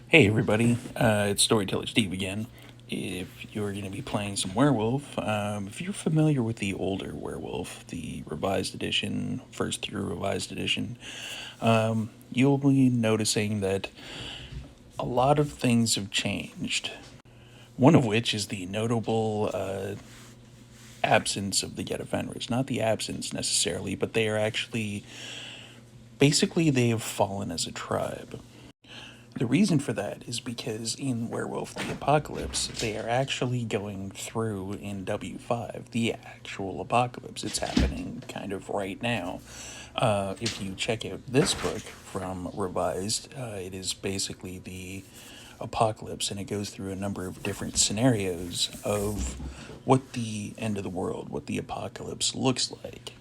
Hey everybody, it's Storyteller Steve again. If you're going to be playing some Werewolf, if you're familiar with the older Werewolf, the revised edition, first through revised edition, you'll be noticing that a lot of things have changed. One of which is the notable absence of the Get of Fenris. Not the absence necessarily, but they are actually, basically, they have fallen as a tribe. The reason for that is because in Werewolf the Apocalypse, they are actually going through in W5 the actual apocalypse. It's happening kind of right now. If you check out this book from Revised, it is basically the apocalypse and it goes through a number of different scenarios of what the end of the world, what the apocalypse looks like.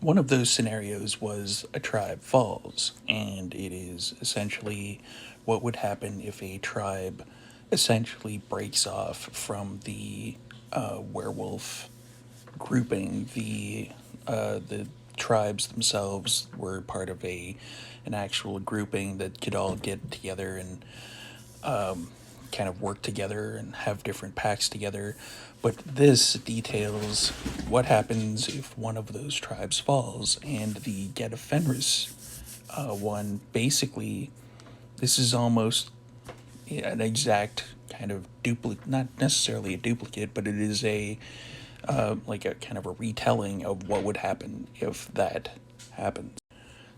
One of those scenarios was a tribe falls, and it is essentially what would happen if a tribe essentially breaks off from the werewolf grouping. The tribes themselves were part of an actual grouping that could all get together and kind of work together and have different packs together. But this details what happens if one of those tribes falls. And the Get of Fenris one, basically, this is almost an exact kind of duplicate, not necessarily a duplicate, but it is like a kind of a retelling of what would happen if that happens.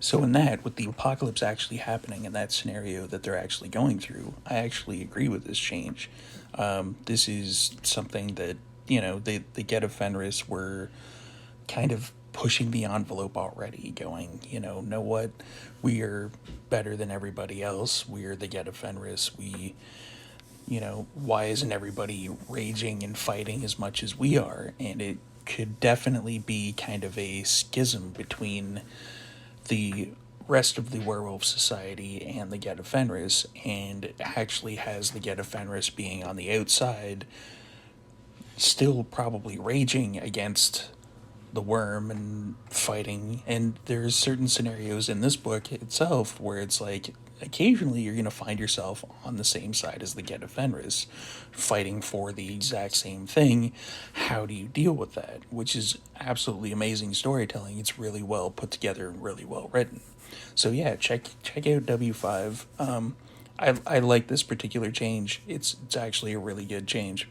So in that, with the apocalypse actually happening in that scenario that they're actually going through, I actually agree with this change. This is something that they Get of Fenris were kind of pushing the envelope already, going, know what, we are better than everybody else. We are the Get of Fenris. Why isn't everybody raging and fighting as much as we are? And it could definitely be kind of a schism between the rest of the werewolf society and the Get of Fenris, and actually has the Get of Fenris being on the outside, still probably raging against the worm and fighting. And there's certain scenarios in this book itself where it's like occasionally you're going to find yourself on the same side as the Get of Fenris, fighting for the exact same thing. How do you deal with that? Which is absolutely amazing storytelling. It's really well put together and really well written. So yeah, check out W5. I like this particular change. It's actually a really good change.